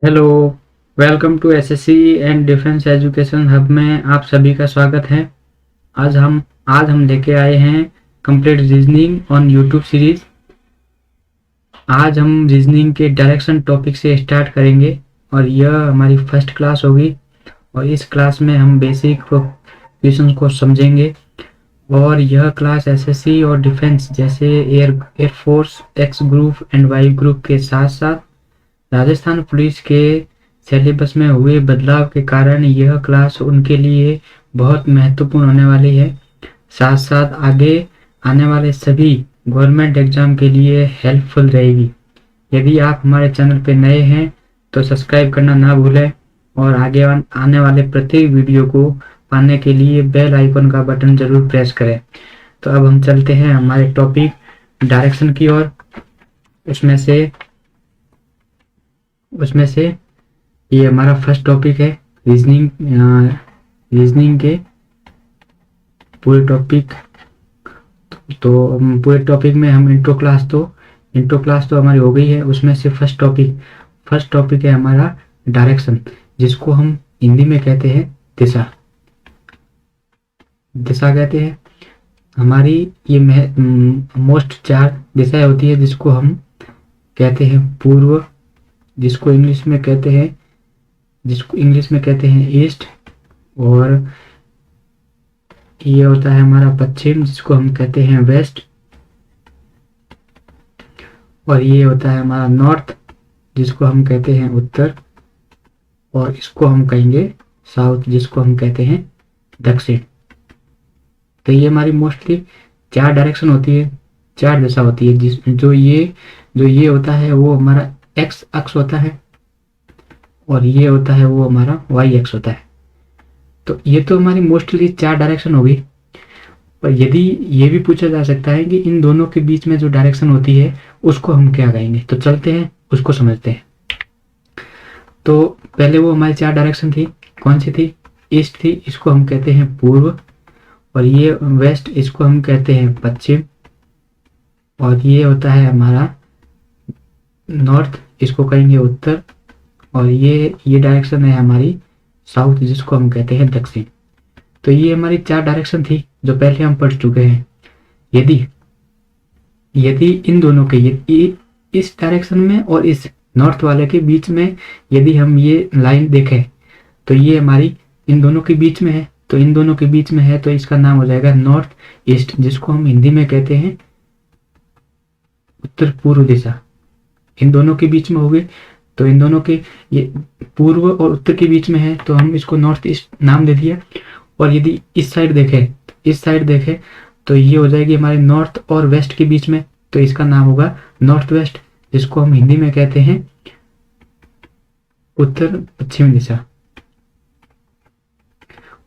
Hello. Welcome to SSC and defence education hub में आप सभी का स्वागत है। आज हम लेके आए हैं complete reasoning on YouTube series. आज हम रीजनिंग के डायरेक्शन टॉपिक से स्टार्ट करेंगे और यह हमारी फर्स्ट क्लास होगी। और इस क्लास में हम बेसिक क्वेश्चन को समझेंगे। और यह क्लास एसएससी और डिफेंस जैसे air force X group and Y group के साथ साथ राजस्थान पुलिस के सिलेबस में हुए बदलाव के कारण यह क्लास उनके लिए बहुत महत्वपूर्ण होने वाली है। साथ साथ आगे आने वाले सभी गवर्नमेंट एग्जाम के लिए हेल्पफुल रहेगी। यदि आप हमारे चैनल पर नए हैं तो सब्सक्राइब करना ना भूलें और आगे आने वाले प्रत्येक वीडियो को पाने के लिए बेल आइकन का बटन जरूर प्रेस करें। तो अब हम चलते हैं हमारे टॉपिक डायरेक्शन की ओर। उसमें से ये हमारा फर्स्ट टॉपिक है रीजनिंग। रीजनिंग के पूरे टॉपिक तो पूरे टॉपिक में हम इंट्रो क्लास तो हमारी हो गई है। उसमें से फर्स्ट टॉपिक है हमारा डायरेक्शन, जिसको हम हिंदी में कहते हैं दिशा कहते हैं। हमारी ये मोस्ट 4 दिशाएं होती है, जिसको हम कहते हैं पूर्व, जिसको इंग्लिश में कहते हैं ईस्ट। और ये होता है हमारा पश्चिम, जिसको हम कहते हैं वेस्ट। और ये होता है हमारा नॉर्थ, जिसको हम कहते हैं उत्तर। और इसको हम कहेंगे साउथ, जिसको हम कहते हैं दक्षिण। तो ये हमारी मोस्टली 4 डायरेक्शन होती है, 4 दिशा होती है। जो ये होता है वो हमारा एक्स अक्ष होता है, और ये होता है वो हमारा वाई अक्ष होता है। तो ये तो हमारी मोस्टली 4 डायरेक्शन होगी। पर यदि ये भी पूछा जा सकता है कि इन दोनों के बीच में जो डायरेक्शन होती है उसको हम क्या कहेंगे, तो चलते हैं उसको समझते हैं। तो पहले वो हमारी 4 डायरेक्शन थी, कौन सी थी? ईस्ट थी, इसको हम कहते हैं पूर्व। और ये वेस्ट, इसको हम कहते हैं पश्चिम। और ये होता है हमारा नॉर्थ, इसको कहेंगे उत्तर। और ये डायरेक्शन है हमारी साउथ, जिसको हम कहते हैं दक्षिण। तो ये हमारी 4 डायरेक्शन थी जो पहले हम पढ़ चुके हैं। यदि इन दोनों के इस डायरेक्शन में और इस नॉर्थ वाले के बीच में यदि हम ये लाइन देखें तो ये हमारी इन दोनों के बीच में है। तो इन दोनों के बीच में है तो इसका नाम हो जाएगा नॉर्थ ईस्ट, जिसको हम हिंदी में कहते हैं उत्तर पूर्व दिशा। इन दोनों के बीच में हो गए, तो इन दोनों के ये पूर्व और उत्तर के बीच में है तो हम इसको नॉर्थ ईस्ट नाम दे दिया। और यदि इस साइड देखें तो ये हो जाएगी हमारे नॉर्थ और वेस्ट के बीच में, तो इसका नाम होगा नॉर्थ वेस्ट, जिसको हम हिंदी में कहते हैं उत्तर पश्चिमी दिशा।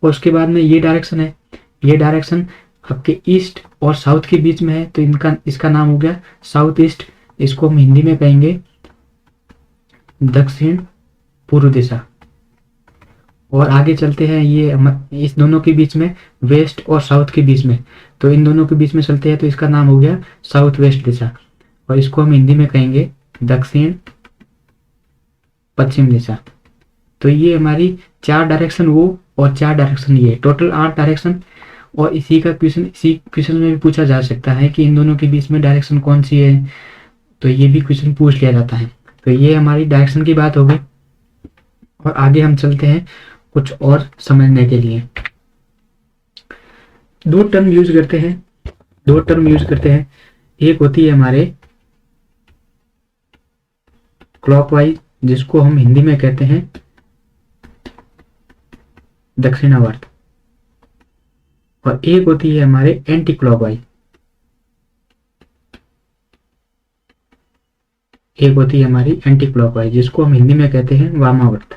और उसके बाद में ये डायरेक्शन आपके ईस्ट और साउथ के बीच में है, तो इसका नाम हो गया साउथ ईस्ट, इसको हम हिंदी में कहेंगे दक्षिण पूर्व दिशा। और आगे चलते हैं, ये इस दोनों के बीच में वेस्ट और साउथ के बीच में, तो इन दोनों के बीच में चलते हैं तो इसका नाम हो गया साउथ वेस्ट दिशा। और इसको हम हिंदी में कहेंगे दक्षिण पश्चिम दिशा। तो ये हमारी 4 डायरेक्शन वो और 4 डायरेक्शन ये, टोटल 8 डायरेक्शन। और इसी क्वेश्चन में भी पूछा जा सकता है कि इन दोनों के बीच में डायरेक्शन कौन सी है, तो ये भी क्वेश्चन पूछ लिया जाता है। तो ये हमारी डायरेक्शन की बात हो गई। और आगे हम चलते हैं कुछ और समझने के लिए। 2 टर्म यूज करते हैं। एक होती है हमारे क्लॉकवाइज, जिसको हम हिंदी में कहते हैं दक्षिणावर्त। और एक होती है हमारे एंटी क्लॉकवाइज, जिसको हम हिंदी में कहते हैं वामावर्त।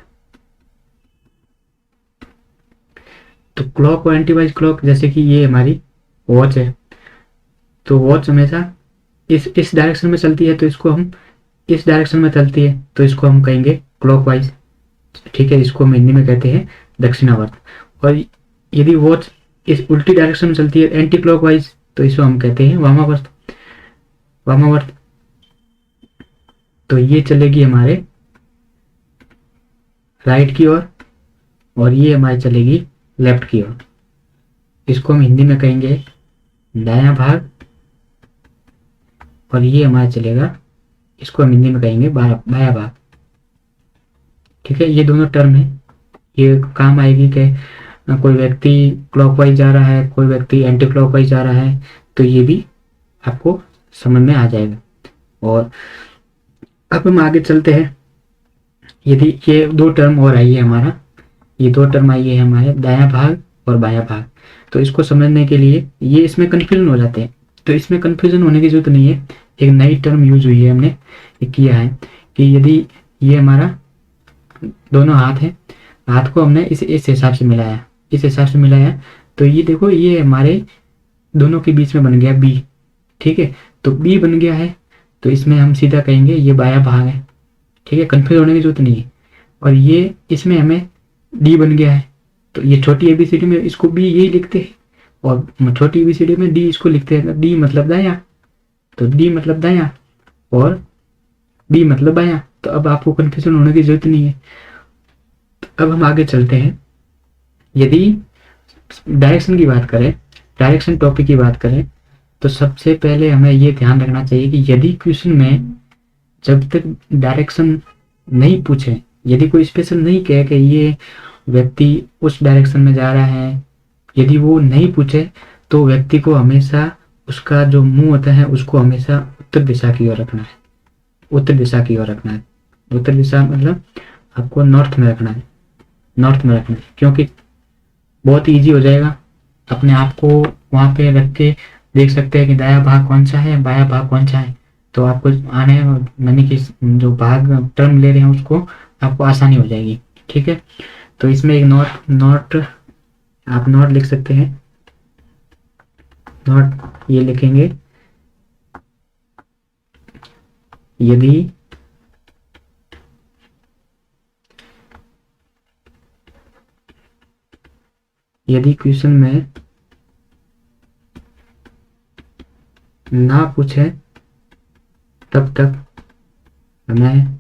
तो क्लॉक और एंटीवाइज क्लॉक, जैसे कि ये हमारी वॉच है, तो वॉच हमेशा इस डायरेक्शन में चलती है, तो इसको हम इस डायरेक्शन में चलती है तो इसको हम कहेंगे क्लॉकवाइज, ठीक है, इसको हम हिंदी में कहते हैं दक्षिणावर्त। और यदि वॉच इस उल्टी डायरेक्शन में चलती है एंटी क्लॉकवाइज, तो इसको हम कहते हैं वामावर्त। तो ये चलेगी हमारे राइट की ओर, और ये हमारी चलेगी लेफ्ट की ओर। इसको हम हिंदी में कहेंगे दायां भाग, और ये हमारा चलेगा, इसको हम हिंदी में कहेंगे बायां भाग। ठीक है, ये दोनों टर्म है, ये काम आएगी कि कोई व्यक्ति क्लॉकवाइज जा रहा है, कोई व्यक्ति एंटी क्लॉकवाइज जा रहा है, तो ये भी आपको समझ में आ जाएगा। और अब हम आगे चलते हैं। यदि ये दो टर्म और आई है हमारा, ये दो टर्म आई है हमारे दायां भाग और बायां भाग, तो इसको समझने के लिए ये इसमें कन्फ्यूजन हो जाते हैं, तो इसमें कन्फ्यूजन होने की जरूरत नहीं है। एक नई टर्म यूज हुई है, हमने ये किया है कि यदि ये हमारा दोनों हाथ है, हाथ को हमने इस हिसाब से मिलाया, इस हिसाब से मिलाया, तो ये देखो ये हमारे दोनों के बीच में बन गया बी। ठीक है, तो बी बन गया है, तो इसमें हम सीधा कहेंगे ये बायां भाग है। ठीक है, कंफ्यूज होने की जरूरत नहीं है। और ये इसमें हमें डी बन गया है, तो ये छोटी एबीसीडी में इसको बी यही लिखते हैं, और छोटी एबीसीडी में डी इसको लिखते हैं। डी मतलब दायां, तो डी मतलब दायां और बी मतलब बायां। तो अब आपको कंफ्यूजन होने की जरूरत नहीं है। तो अब हम आगे चलते हैं। यदि डायरेक्शन की बात करें, डायरेक्शन टॉपिक की बात करें, तो सबसे पहले हमें ये ध्यान रखना चाहिए कि यदि क्वेश्चन में जब तक डायरेक्शन नहीं पूछे, यदि कोई स्पेशल नहीं कहे कि ये व्यक्ति उस डायरेक्शन में जा रहा है, यदि वो नहीं पूछे, तो व्यक्ति को हमेशा उसका जो मुंह होता है उसको हमेशा उत्तर दिशा की ओर रखना है। उत्तर दिशा की ओर रखना है। उत्तर दिशा मतलब आपको नॉर्थ में रखना है, नॉर्थ में रखना है, क्योंकि बहुत ईजी हो जाएगा। अपने आप को वहां पे रख के देख सकते हैं कि दायां भाग कौन सा है, बायां भाग कौन सा है, तो आपको आने यानी कि जो भाग टर्म ले रहे हैं उसको आपको आसानी हो जाएगी। ठीक है, तो इसमें एक नॉट आप नॉट लिख सकते हैं। नॉट ये लिखेंगे, यदि क्वेश्चन में ना पूछे तब तक हमें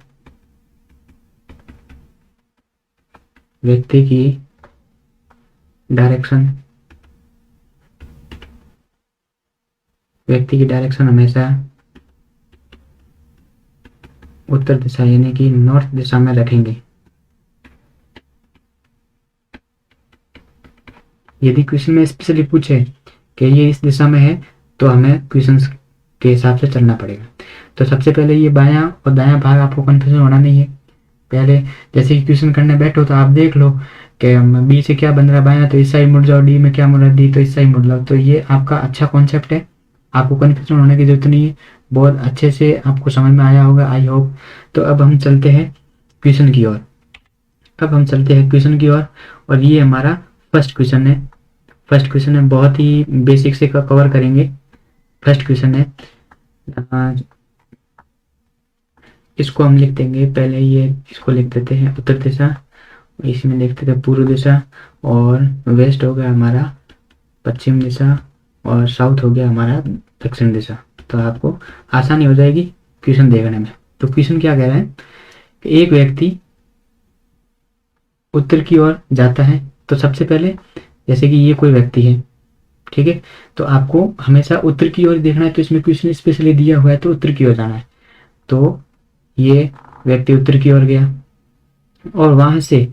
व्यक्ति की डायरेक्शन हमेशा उत्तर दिशा यानी कि नॉर्थ दिशा में रखेंगे। यदि क्वेश्चन में स्पेशली पूछे कि ये इस दिशा में है, तो हमें क्वेश्चन के हिसाब से चलना पड़ेगा। तो सबसे पहले ये बायां और दायां भाग आपको कंफ्यूजन होना नहीं है। पहले जैसे कि क्वेश्चन करने बैठो तो आप देख लो कि बी से क्या बन रहा है, बायां तो इस साइड मुड़ जाओ, डी में क्या मुड़ रहा है, डी तो इस साइड मुड़ जाओ। तो ये आपका अच्छा कॉन्सेप्ट है, आपको कंफ्यूजन होने की जरूरत नहीं है, बहुत अच्छे से आपको समझ में आया होगा, आई होप। तो अब हम चलते हैं क्वेश्चन की ओर। और ये हमारा फर्स्ट क्वेश्चन है। बहुत ही बेसिक से कवर करेंगे। फर्स्ट क्वेश्चन है, इसको हम लिख देंगे पहले, ये इसको लिख देते हैं उत्तर दिशा, इसमें लिख देते हैं पूर्व दिशा, और वेस्ट हो गया हमारा पश्चिम दिशा, और साउथ हो गया हमारा दक्षिण दिशा। तो आपको आसानी हो जाएगी क्वेश्चन देखने में। तो क्वेश्चन क्या कह रहा है कि एक व्यक्ति उत्तर की ओर जाता है, तो सबसे पहले जैसे कि ये कोई व्यक्ति है, ठीक है, तो आपको हमेशा उत्तर की ओर देखना है। तो इसमें क्वेश्चन स्पेशली दिया हुआ है तो उत्तर की ओर जाना है। तो ये व्यक्ति उत्तर की ओर गया, और वहां से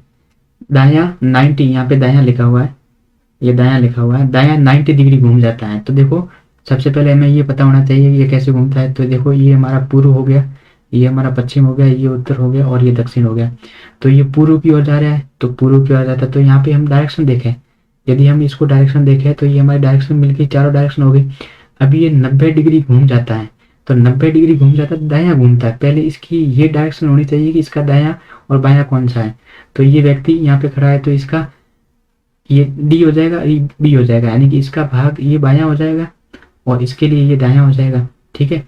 दायां 90, यहाँ पे दायां लिखा हुआ है, ये दायां लिखा हुआ है, दायां 90 डिग्री घूम जाता है। तो देखो सबसे पहले हमें ये पता होना चाहिए ये कैसे घूमता है। तो देखो ये हमारा पूर्व हो गया, ये हमारा पश्चिम हो गया, ये उत्तर हो गया, और ये दक्षिण हो गया। तो ये पूर्व की ओर जा रहा है, तो पूर्व की ओर जाता है। तो यहाँ पे हम डायरेक्शन देखें, यदि हम इसको डायरेक्शन देखें तो ये हमारी डायरेक्शन मिलकर चारों डायरेक्शन हो गई। अभी ये 90 डिग्री घूम जाता है, तो 90 डिग्री घूम जाता है, दायां घूमता है। पहले इसकी ये डायरेक्शन होनी चाहिए कि इसका दायां और बायां कौन सा है। तो ये व्यक्ति यहाँ पे खड़ा है, तो इसका ये डी हो जाएगा, ये बी हो जाएगा, यानी कि इसका भाग ये बायां हो जाएगा और इसके लिए ये दायां हो जाएगा। ठीक है,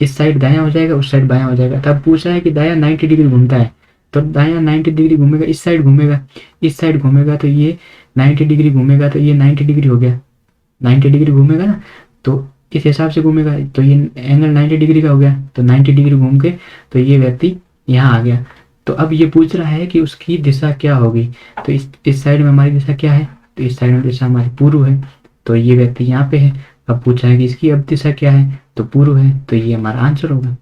इस साइड दायां हो जाएगा, उस साइड बायां हो जाएगा। तब पूछा है कि दायां 90 डिग्री घूमता है, तो दायां 90 डिग्री घूमेगा, इस साइड घूमेगा, इस साइड घूमेगा, तो ये 90 डिग्री घूमेगा, तो ये 90 डिग्री हो गया। 90 डिग्री घूमेगा ना, तो इस हिसाब से घूमेगा, तो ये एंगल 90 डिग्री का हो गया। तो 90 डिग्री घूम के तो ये व्यक्ति यहाँ आ गया। तो अब ये पूछ रहा है कि उसकी दिशा क्या होगी। तो इस साइड में हमारी दिशा क्या है, तो इस साइड में दिशा हमारी पूर्व है, तो ये व्यक्ति यहाँ पे है। अब पूछा है कि इसकी अब दिशा क्या है, तो पूर्व है, तो ये हमारा आंसर होगा,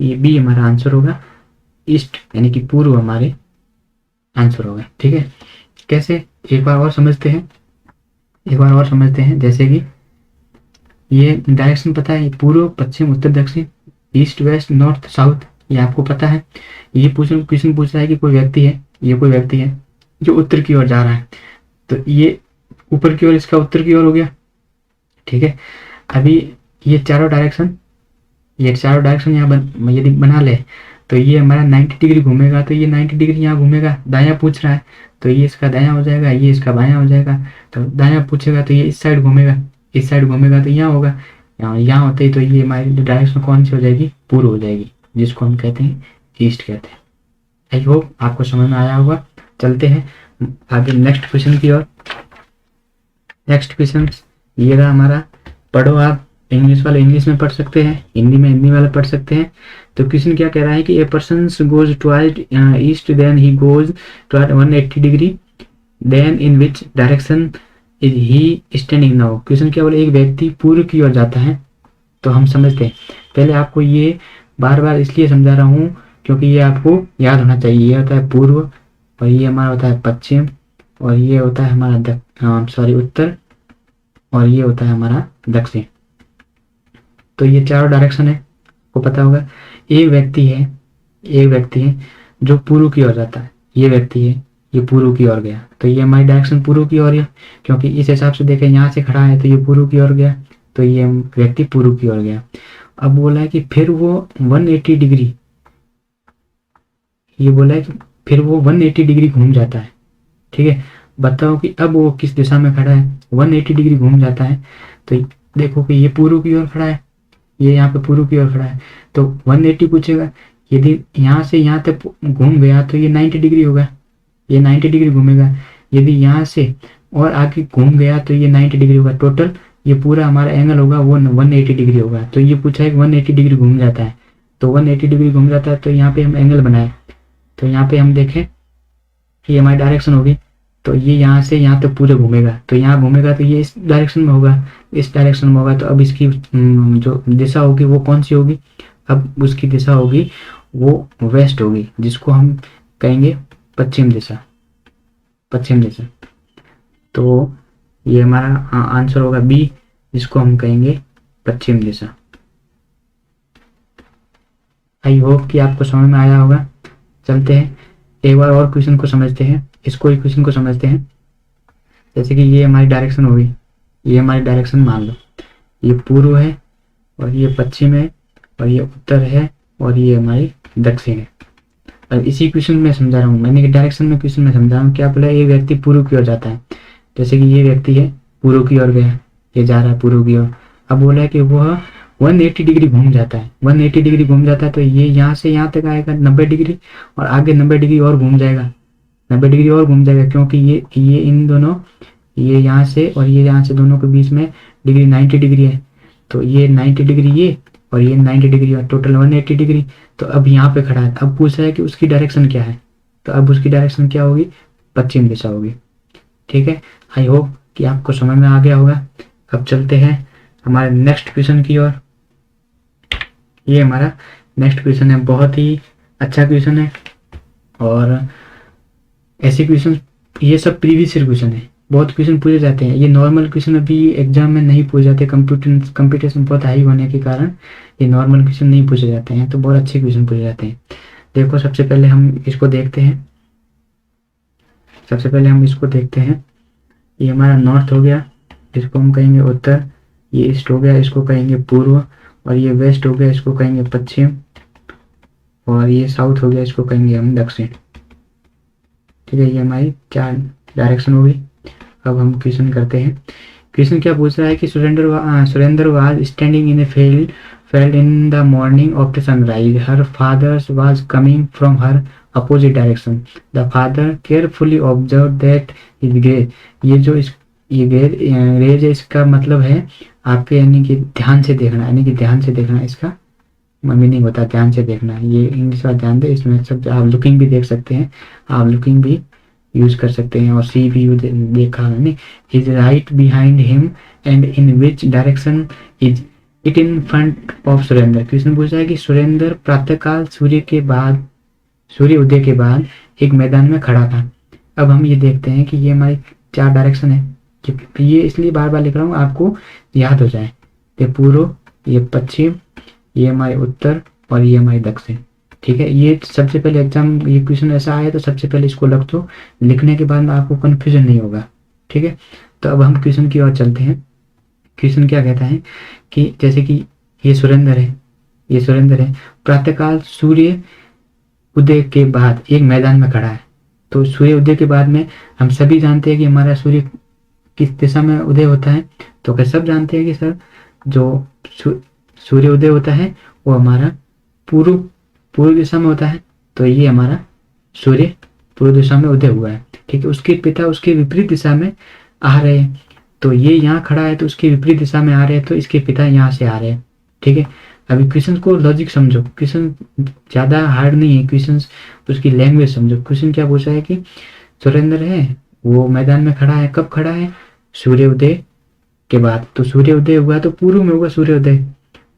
ये बी हमारा आंसर होगा, ईस्ट यानी कि पूर्व हमारे आंसर होगा। ठीक है, कैसे, एक बार और समझते हैं, एक बार और समझते हैं। जैसे कि ये डायरेक्शन पता है, पूर्व पश्चिम उत्तर दक्षिण, ईस्ट वेस्ट नॉर्थ साउथ, ये आपको पता है। ये क्वेश्चन पूछ रहा है कि कोई व्यक्ति है, ये कोई व्यक्ति है जो उत्तर की ओर जा रहा है, तो ये ऊपर की ओर, इसका उत्तर की ओर हो गया। ठीक है, अभी ये चारों डायरेक्शन, ये चारों डायरेक्शन यहाँ यदि बना ले तो ये हमारा 90 डिग्री घूमेगा, तो ये 90 डिग्री यहाँ घूमेगा। दायां पूछ रहा है तो ये इसका दायां हो जाएगा, ये इसका बायां हो जाएगा। तो दायां पूछेगा तो ये इस साइड घूमेगा, इस साइड घूमेगा तो यहाँ होगा, यहाँ होते ही तो ये हमारी डायरेक्शन कौन सी हो जाएगी, पूर्व हो जाएगी, जिसको हम कहते हैं ईस्ट कहते हैं। आई होप आपको समझ में आया होगा। चलते हैं आगे नेक्स्ट क्वेश्चन की ओर। नेक्स्ट क्वेश्चन ये रहा हमारा, पढ़ो आप, इंग्लिश वाले इंग्लिश में पढ़ सकते हैं, हिंदी में हिंदी वाले पढ़ सकते हैं। तो क्वेश्चन क्या कह रहा है कि a person goes toward east then he goes toward 180 degree, then in which direction is he standing now. Question क्या बोले, एक व्यक्ति पूर्व की ओर जाता है, तो हम समझते हैं। पहले आपको ये बार बार इसलिए समझा रहा हूँ क्योंकि ये आपको याद होना चाहिए। ये होता है पूर्व, और ये हमारा होता है पश्चिम, और ये होता है हमारा उत्तर, और ये होता है हमारा दक्षिण। तो ये चारों डायरेक्शन है, आपको पता होगा। एक व्यक्ति है जो पूर्व की ओर जाता है, ये व्यक्ति है, ये पूर्व की ओर गया, तो ये हमारी डायरेक्शन पूर्व की ओर है, क्योंकि इस हिसाब से देखें यहाँ से खड़ा है तो ये पूर्व की ओर गया, तो ये व्यक्ति पूर्व की ओर गया। अब बोला है कि फिर वो 180 डिग्री, ये बोला है कि फिर वो 180 डिग्री घूम जाता है। ठीक है, बताओ कि अब वो किस दिशा में खड़ा है, 180 डिग्री घूम जाता है। तो देखो कि ये पूर्व की ओर खड़ा है, ये यहाँ पे पूर्व की ओर खड़ा है, तो 180 पूछेगा। यदि यहाँ से यहाँ तक घूम गया तो ये 90 डिग्री होगा, ये 90 डिग्री घूमेगा। यदि यहाँ से और आगे घूम गया तो ये 90 डिग्री होगा। टोटल ये पूरा हमारा एंगल होगा वो 180 डिग्री होगा। तो ये पूछा है कि 180 डिग्री घूम जाता है, तो 180 डिग्री घूम जाता है, तो यहाँ पे हम एंगल बनाए, तो यहाँ पे हम देखें ये हमारी डायरेक्शन होगी, तो ये यहाँ से यहाँ तक पूरे घूमेगा, तो यहाँ घूमेगा तो ये इस डायरेक्शन में होगा, इस डायरेक्शन में होगा। तो अब इसकी जो दिशा होगी वो कौन सी होगी, अब उसकी दिशा होगी वो वेस्ट होगी, जिसको हम कहेंगे पश्चिम दिशा, पश्चिम दिशा। तो ये हमारा आंसर होगा बी, जिसको हम कहेंगे पश्चिम दिशा। आई होप कि आपको समझ में आया होगा। चलते हैं एक बार और क्वेश्चन को समझते हैं, इसको ही क्वेश्चन को समझते हैं। जैसे कि ये हमारी डायरेक्शन होगी, ये हमारी डायरेक्शन मान लो, ये पूर्व है और ये पश्चिम है और ये उत्तर है और ये हमारी दक्षिण है। और इसी क्वेश्चन में समझा रहा हूँ मैंने कि डायरेक्शन में क्वेश्चन में समझा रहा हूँ। क्या बोला, ये व्यक्ति पूर्व की ओर जाता है, जैसे कि ये व्यक्ति है पूर्व की ओर गया, ये जा रहा है पूर्व की ओर। अब बोला है कि वह 180 डिग्री घूम जाता है, 180 डिग्री घूम जाता है, तो ये यहाँ से यहाँ तक आएगा 90 डिग्री, और आगे 90 डिग्री और घूम जाएगा, 90 डिग्री और घूम जाएगा, क्योंकि ये इन दोनों, ये यहाँ से और ये यहाँ से दोनों के बीच में डिग्री 90 डिग्री है। तो ये 90 डिग्री ये और ये 90 डिग्री और टोटल 180 डिग्री। तो अब यहाँ पे खड़ा है, अब पूछा है कि उसकी डायरेक्शन क्या है, तो अब उसकी डायरेक्शन क्या होगी, पश्चिम दिशा होगी। ठीक है, आई होप कि आपको समझ में आ गया होगा। अब चलते हैं हमारे नेक्स्ट क्वेश्चन की ओर। ये हमारा नेक्स्ट क्वेश्चन है, बहुत ही अच्छा क्वेश्चन है, और ऐसे क्वेश्चन, ये सब प्रीवियस ईयर क्वेश्चन है, बहुत क्वेश्चन पूछे जाते हैं। ये नॉर्मल क्वेश्चन अभी एग्जाम में नहीं पूछे जाते, कंपटीशन बहुत हाई होने के कारण ये नॉर्मल क्वेश्चन नहीं पूछे जाते हैं, तो बहुत अच्छे क्वेश्चन पूछे जाते हैं। देखो सबसे पहले हम इसको देखते हैं, ये हमारा नॉर्थ हो गया, इसको हम कहेंगे उत्तर, ये ईस्ट हो गया, इसको कहेंगे पूर्व, और ये वेस्ट हो गया, इसको कहेंगे पश्चिम, और ये साउथ हो गया, इसको कहेंगे हम दक्षिण। ठीक है, ये हमारी 4 डायरेक्शन हो गई। अब हम क्वेश्चन करते हैं। क्वेश्चन क्या पूछ रहा है कि Surendra was standing in a field in the morning of the sunrise, her father was coming from her opposite direction, the father carefully observe that his gaze, ये जो ये रेज है, इसका मतलब है आपके यानी कि ध्यान से देखना, इसका मीनिंग होता है, ध्यान से देखना है। ये इंग्लिश वाला ध्यान दे, इसमें सब आप लुकिंग भी देख सकते हैं, आप लुकिंग भी यूज कर सकते हैं। और सी भी देखा मैंने, is right behind him and in which direction is it in front of Surendra. Question पूछा है कि सुरेंद्र प्रातःकाल सूर्य उदय के बाद एक मैदान में खड़ा था। अब हम ये देखते हैं कि ये हमारी 4 डायरेक्शन है, क्योंकि ये इसलिए बार बार लिख रहा हूँ आपको याद हो जाए। ये पूर्व, ये पश्चिम, ये हमारे उत्तर और ये हमारी दक्षिण। ठीक है, ये सबसे पहले एग्जाम ये क्वेश्चन ऐसा आया तो सबसे पहले इसको रख दो, लिखने के बाद आपको कंफ्यूजन नहीं होगा। ठीक है, तो अब हम क्वेश्चन की ओर चलते हैं। क्वेश्चन क्या कहता है कि जैसे कि ये सुरेंद्र है, ये सुरेंद्र है, प्रातःकाल सूर्य उदय के बाद एक मैदान में खड़ा है। तो सूर्य उदय के बाद में हम सभी जानते हैं कि हमारा सूर्य किस दिशा में उदय होता है। तो क्या सब जानते हैं कि सर जो सूर्य उदय होता है वो हमारा पूर्व दिशा में होता है। तो ये हमारा सूर्य पूर्व दिशा में उदय हुआ है। ठीक है, उसके पिता उसके विपरीत दिशा में आ रहे हैं। तो ये यहाँ खड़ा है तो उसके विपरीत दिशा में आ रहे हैं, तो इसके पिता यहाँ से आ रहे हैं। ठीक है, अभी क्वेश्चन को लॉजिक समझो, क्वेश्चन ज्यादा हार्ड नहीं है, क्वेश्चन उसकी लैंग्वेज समझो। क्वेश्चन क्या पूछा है कि सुरेंद्र है वो मैदान में खड़ा है, कब खड़ा है? सूर्य उदय के बाद। तो सूर्य उदय हुआ तो पूर्व में होगा सूर्य उदय,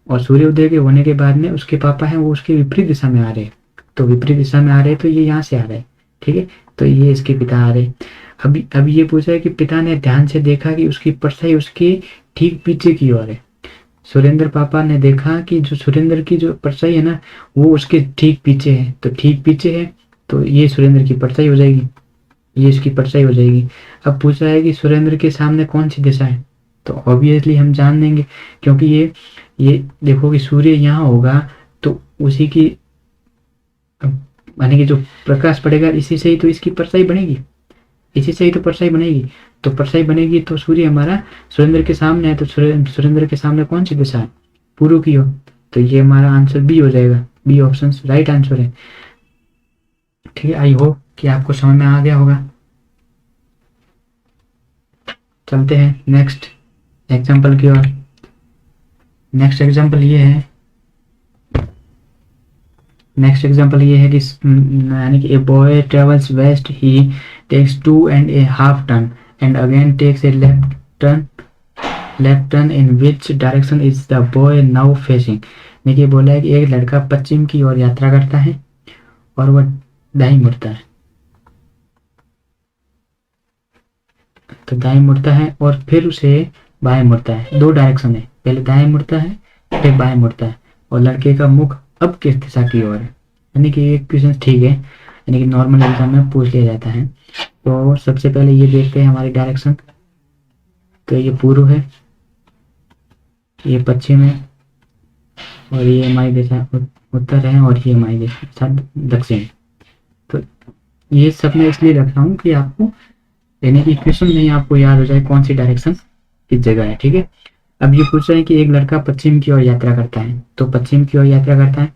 और सूर्य उदय के होने के बाद में उसके पापा हैं वो उसके विपरीत दिशा में आ रहे हैं। तो विपरीत दिशा में आ रहे हैं तो ये यहाँ से आ रहे हैं। ठीक है, तो ये इसके पिता आ रहे। अभी ये पूछा है कि पिता ने ध्यान से देखा कि उसकी परछाई उसके ठीक पीछे की ओर है। सुरेंद्र पापा ने देखा कि जो सुरेंद्र की जो परछाई है ना वो उसके ठीक पीछे है। तो ठीक पीछे है तो ये सुरेंद्र की परछाई हो जाएगी, ये इसकी परछाई हो जाएगी। अब पूछा है कि सुरेंद्र के सामने कौन सी दिशा है? तो ऑब्वियसली हम जान देंगे, क्योंकि ये देखो कि सूर्य यहाँ होगा तो उसी की माने कि जो प्रकाश पड़ेगा इसी से ही तो इसकी परछाई बनेगी, इसी से ही तो परछाई बनेगी। तो परछाई बनेगी तो सूर्य हमारा सुरेंद्र के सामने है, तो सुरेंद्र के सामने कौन सी दिशा है? पूर्व की ओर। तो ये हमारा आंसर बी हो जाएगा, बी ऑप्शन राइट आंसर है। ठीक है, आई होप कि आपको समझ में आ गया होगा। चलते हैं नेक्स्ट एग्जाम्पल की ओर। नेक्स्ट एग्जाम्पल ये है कि यानी कि a boy travels west, he takes 2.5 turn and again takes a left turn in which direction is the boy now facing. देखिए बोला है कि एक लड़का पश्चिम की ओर यात्रा करता है और वह दाईं मुड़ता है। तो दाईं मुड़ता है और फिर उसे बाएं मुड़ता है। 2 डायरेक्शन है, पहले दाएं मुड़ता है फिर बाएं मुड़ता है। और लड़के का मुख अब किस दिशा की ओर है? यानी कि ये क्वेश्चन ठीक है, यानी कि नॉर्मल एग्जाम में पूछ लिया जाता है। तो सबसे पहले ये देखते हैं हमारी डायरेक्शन। तो ये पूर्व है, ये पश्चिम है, और ये हमारी दिशा उत्तर है, और ये हमारी दिशा दक्षिण। तो ये सब मैं इसलिए रख रहा हूँ कि आपको यानी कि क्वेश्चन नहीं आपको याद हो जाए कौन सी डायरेक्शन किस जगह है। ठीक है, अब ये पूछ रहे हैं कि एक लड़का पश्चिम की ओर यात्रा करता है। तो पश्चिम की ओर यात्रा करता है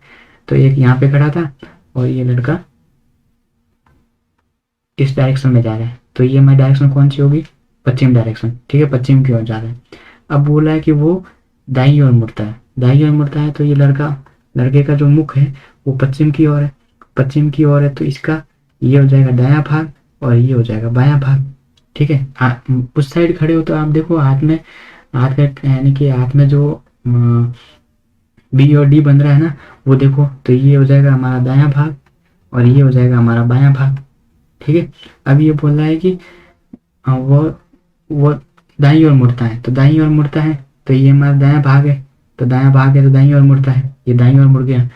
तो एक यहाँ पे खड़ा था और ये लड़का इस डायरेक्शन में जा रहा है। तो ये हमारी डायरेक्शन कौन सी होगी? पश्चिम डायरेक्शन। ठीक है, पश्चिम की ओर जा रहा है। अब बोला है कि वो दाईं ओर मुड़ता है, दाईं ओर मुड़ता है। तो ये लड़के का जो मुख है वो पश्चिम की ओर है, पश्चिम की ओर है। तो इसका ये हो जाएगा दायां भाग और ये हो जाएगा बायां भाग। ठीक है, उस साइड खड़े हो तो आप देखो हाथ का यानी कि हाथ में जो बी और डी बन रहा है ना वो देखो, तो ये हो जाएगा हमारा दायां भाग और ये हो जाएगा हमारा बायां भाग। ठीक है, अब ये बोल रहा है कि वो दाईं ओर मुड़ता है। तो दाईं ओर मुड़ता है तो ये हमारा दायां भाग है, तो दायां भाग है तो दाईं ओर मुड़ता है, ये दाईं ओर मुड़ गया।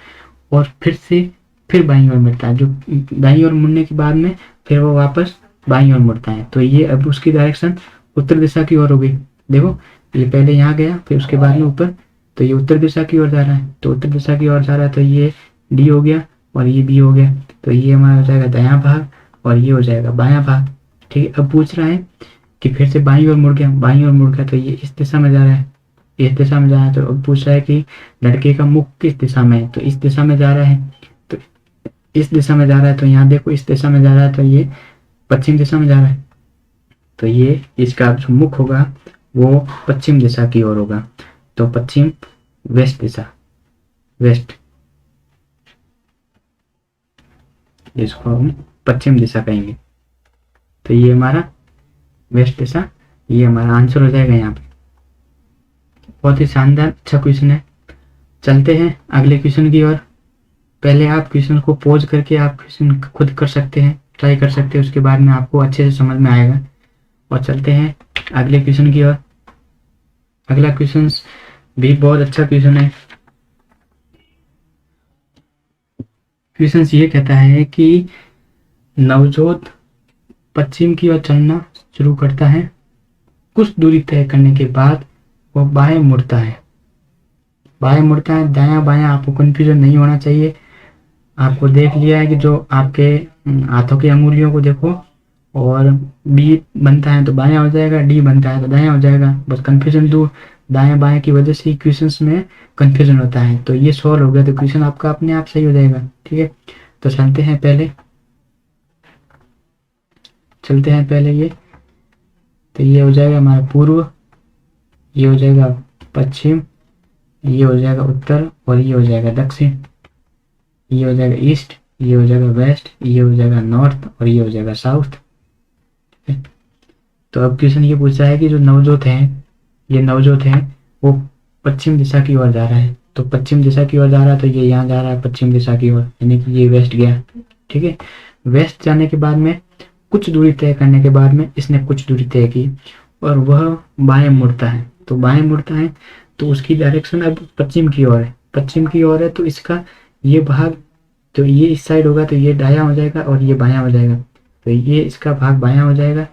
और फिर बाईं ओर मुड़ता है, जो दाईं ओर मुड़ने के बाद में फिर वो वापस बाईं ओर मुड़ता है। तो ये अब उसकी डायरेक्शन उत्तर दिशा की ओर हो गई। देखो ये पहले यहाँ गया फिर उसके बाद में ऊपर, तो ये उत्तर दिशा की ओर जा रहा है। तो उत्तर दिशा की ओर जा रहा है तो ये डी हो गया और ये बी हो गया। तो ये हमारा हो जाएगा दायां भाग और ये हो जाएगा बायां भाग। ठीक है, अब पूछ रहा है कि फिर से बाईं ओर मुड़ गया, बाईं ओर मुड़ गया तो ये इस दिशा में जा रहा है, इस दिशा में जा रहा है। तो अब पूछ रहा है कि लड़के का मुख किस दिशा में है? तो इस दिशा में जा रहा है, तो इस दिशा में जा रहा है। तो यहाँ देखो इस दिशा में जा रहा है तो ये पश्चिम दिशा में जा रहा है। तो ये इसका जो मुख होगा वो पश्चिम दिशा की ओर होगा। तो पश्चिम वेस्ट दिशा, वेस्ट। इसको हम पश्चिम दिशा कहेंगे। तो ये हमारा वेस्ट दिशा, ये हमारा आंसर हो जाएगा यहाँ पे। बहुत ही शानदार, अच्छा क्वेश्चन है। चलते हैं अगले क्वेश्चन की ओर। पहले आप क्वेश्चन को पॉज करके आप क्वेश्चन खुद कर सकते हैं, ट्राई कर सकते हैं, उसके बाद में आपको अच्छे से समझ में आएगा। और चलते हैं अगले क्वेश्चन की ओर। अगला क्वेश्चन भी बहुत अच्छा क्वेश्चन है। क्वेश्चन ये कहता है कि नवजोत पश्चिम की ओर चलना शुरू करता है। कुछ दूरी तय करने के बाद वो बाएं मुड़ता है। बाएं मुड़ता है, दायां बायां आपको कंफ्यूजन नहीं होना चाहिए। आपको देख लिया है कि जो आपके हाथों की अंगुलियों को देखो, और बी बनता है तो बायां हो जाएगा, डी बनता है तो दायां हो जाएगा। बस कंफ्यूजन दूर, दाएं बाएं की वजह से क्वेश्चंस में कंफ्यूजन होता है। तो ये सॉल्व हो गया तो क्वेश्चन आपका अपने आप सही हो जाएगा। ठीक है, तो चलते हैं पहले ये। तो ये हो जाएगा हमारा पूर्व, ये हो जाएगा पश्चिम, ये हो जाएगा उत्तर, और ये हो जाएगा दक्षिण, ये हो जाएगा ईस्ट, ये हो जाएगा वेस्ट, ये हो जाएगा नॉर्थ, और ये हो जाएगा साउथ। तो अब क्वेश्चन ये पूछा है कि जो नवजोत है वो पश्चिम दिशा की ओर जा रहा है। तो पश्चिम दिशा की ओर जा रहा है तो ये यहाँ जा रहा है पश्चिम दिशा की ओर, यानी कि ये वेस्ट गया। ठीक है, वेस्ट जाने के बाद में कुछ दूरी तय करने के बाद में इसने कुछ दूरी तय की और वह बाएं मुड़ता है। तो बाएं मुड़ता है तो उसकी डायरेक्शन अब पश्चिम की ओर है। तो इसका ये भाग, तो ये इस साइड होगा तो ये दायां हो जाएगा और ये बायां हो जाएगा। तो ये इसका भाग बायां हो जाएगा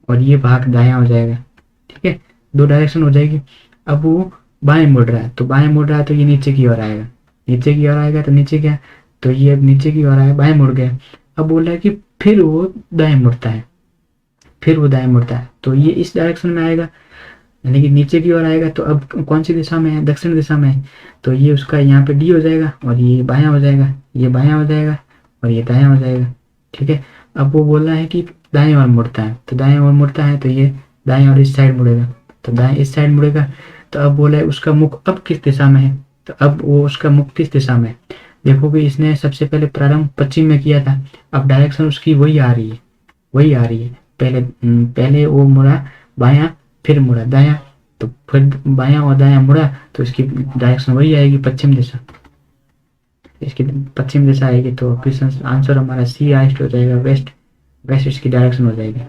और ये भाग दायां हो जाएगा। ठीक है, दो डायरेक्शन हो जाएगी। अब वो बाएं मुड़ रहा है तो ये नीचे की ओर आएगा, तो नीचे क्या, तो ये अब नीचे की ओर आया, बाएं मुड़ गया। अब बोल रहा है कि फिर वो दाएं मुड़ता है, तो ये इस डायरेक्शन में आएगा, यानी कि नीचे की ओर आएगा। तो अब कौन सी दिशा में है, दक्षिण दिशा में है। तो ये उसका यहाँ पे डी हो जाएगा और ये बायां हो जाएगा, ये बायां हो जाएगा और ये दायां हो जाएगा। ठीक है, अब वो बोल रहा है कि दाएं ओर मुड़ता है, तो दाएं ओर मुड़ता है तो ये दाएं और इस साइड मुड़ेगा, तो दाएं इस साइड मुड़ेगा। तो अब बोला है उसका मुख अब किस दिशा में है, तो अब वो उसका मुख किस दिशा में है। देखो कि इसने सबसे पहले प्रारंभ पश्चिम में किया था, अब डायरेक्शन उसकी वही आ रही है। पहले वो मुड़ा बायां, फिर मुड़ा दायां, तो फिर बायां और दायां मुड़ा तो इसकी डायरेक्शन वही आएगी, पश्चिम दिशा। इसकी पश्चिम दिशा आएगी। तो क्वेश्चन आंसर हमारा सी ईस्ट हो जाएगा, वेस्ट इसकी डायरेक्शन हो जाएगी।